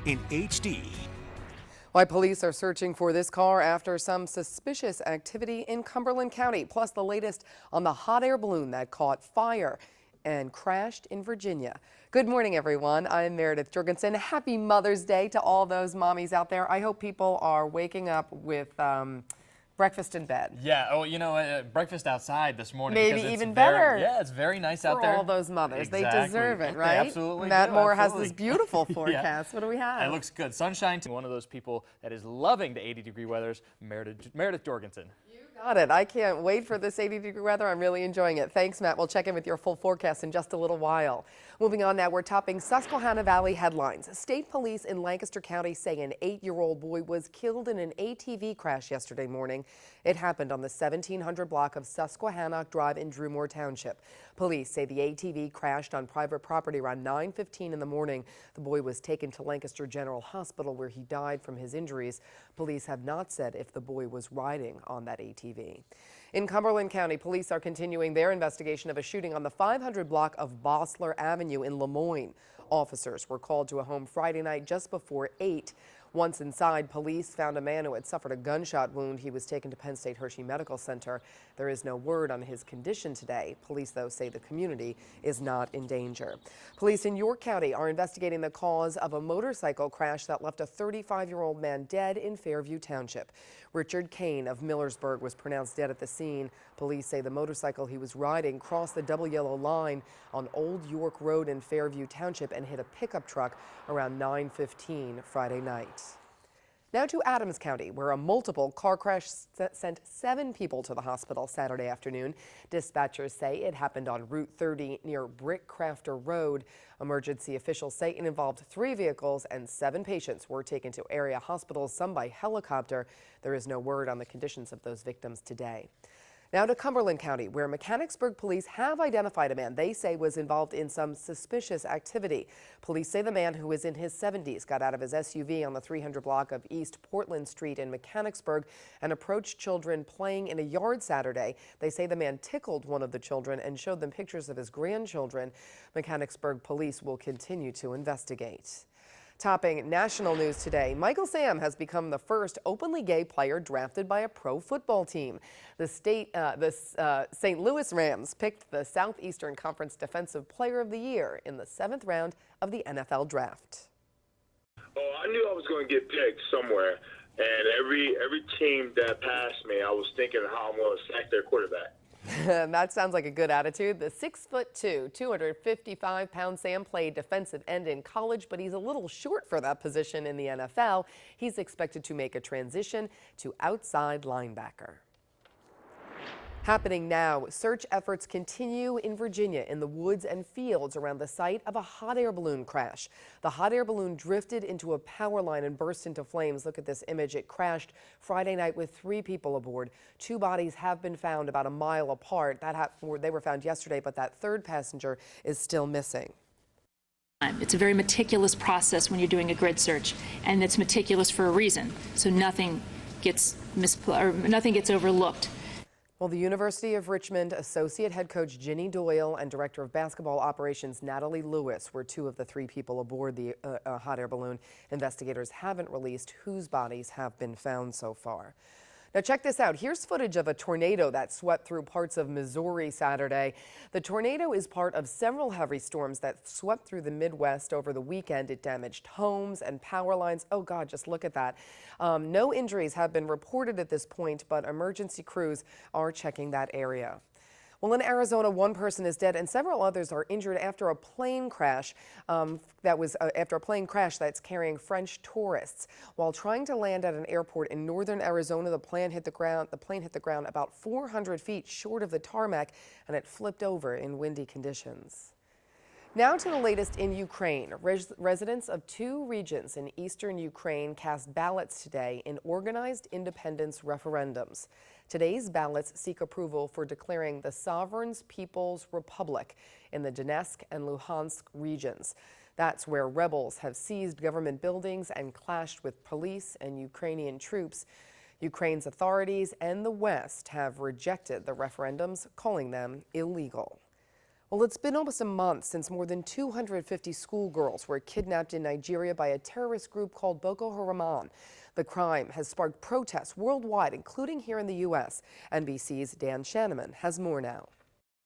in HD. Why police are searching for this car after some suspicious activity in Cumberland County, plus the latest on the hot air balloon that caught fire and crashed in Virginia. Good morning, everyone. I'm Meredith Jorgensen. Happy Mother's Day to all those mommies out there. I hope people are waking up with breakfast in bed. Yeah, oh, you know, breakfast outside this morning. Maybe because it's even better. Yeah, it's very nice out there. For all those mothers. Exactly. They deserve it, right? They absolutely Matt do, Moore absolutely. has this beautiful forecast. Yeah. What do we have? It looks good. Sunshine. One of those people that is loving the 80-degree weathers, Meredith Jorgensen. Got it. I can't wait for this 80-degree weather. I'm really enjoying it. Thanks, Matt. We'll check in with your full forecast in just a little while. Moving on now, we're topping Susquehanna Valley headlines. State police in Lancaster County say an 8-year-old boy was killed in an ATV crash yesterday morning. It happened on the 1700 block of Susquehanna Drive in Drumore Township. Police say the ATV crashed on private property around 9:15 in the morning. The boy was taken to Lancaster General Hospital where he died from his injuries. Police have not said if the boy was riding on that ATV. In Cumberland County, police are continuing their investigation of a shooting on the 500 block of Bossler Avenue in Lemoyne. Officers were called to a home Friday night just before 8. Once inside, police found a man who had suffered a gunshot wound. He was taken to Penn State Hershey Medical Center. There is no word on his condition today. Police, though, say the community is not in danger. Police in York County are investigating the cause of a motorcycle crash that left a 35-year-old man dead in Fairview Township. Richard Kane of Millersburg was pronounced dead at the scene. Police say the motorcycle he was riding crossed the double yellow line on Old York Road in Fairview Township and hit a pickup truck around 9:15 Friday night. Now to Adams County, where a multiple car crash sent 7 people to the hospital Saturday afternoon. Dispatchers say it happened on Route 30 near Brickcrafter Road. Emergency officials say it involved 3 vehicles and 7 patients were taken to area hospitals, some by helicopter. There is no word on the conditions of those victims today. Now to Cumberland County, where Mechanicsburg police have identified a man they say was involved in some suspicious activity. Police say the man, who is in his 70s, got out of his SUV on the 300 block of East Portland Street in Mechanicsburg and approached children playing in a yard Saturday. They say the man tickled one of the children and showed them pictures of his grandchildren. Mechanicsburg police will continue to investigate. Topping national news today, Michael Sam has become the first openly gay player drafted by a pro football team. The St. Louis Rams picked the Southeastern Conference Defensive Player of the Year in the 7th round of the NFL Draft. Oh, I knew I was going to get picked somewhere, and every team that passed me, I was thinking how I'm going to sack their quarterback. That sounds like a good attitude. The 6'2", 255-pound Sam played defensive end in college, but he's a little short for that position in the NFL. He's expected to make a transition to outside linebacker. Happening now, search efforts continue in Virginia in the woods and fields around the site of a hot air balloon crash. The hot air balloon drifted into a power line and burst into flames. Look at this image. It crashed Friday night with 3 people aboard. 2 bodies have been found about a mile apart. They were found yesterday, but that 3rd passenger is still missing. It's a very meticulous process when you're doing a grid search, and it's meticulous for a reason, so nothing gets overlooked. Well, the University of Richmond associate head coach Ginny Doyle and director of basketball operations Natalie Lewis were 2 of the 3 people aboard the hot air balloon. Investigators haven't released whose bodies have been found so far. Now check this out. Here's footage of a tornado that swept through parts of Missouri Saturday. The tornado is part of several heavy storms that swept through the Midwest over the weekend. It damaged homes and power lines. Oh God, just look at that. No injuries have been reported at this point, but emergency crews are checking that area. Well, in Arizona, 1 person is dead and several others are injured after a plane crash that's carrying French tourists. While trying to land at an airport in northern Arizona, the plane hit the ground about 400 feet short of the tarmac, and it flipped over in windy conditions. Now to the latest in Ukraine. Residents of 2 regions in eastern Ukraine cast ballots today in organized independence referendums. Today's ballots seek approval for declaring the Sovereign People's Republic in the Donetsk and Luhansk regions. That's where rebels have seized government buildings and clashed with police and Ukrainian troops. Ukraine's authorities and the West have rejected the referendums, calling them illegal. Well, it's been almost a month since more than 250 schoolgirls were kidnapped in Nigeria by a terrorist group called Boko Haram. The crime has sparked protests worldwide, including here in the U.S. NBC's Dan Shanneman has more now.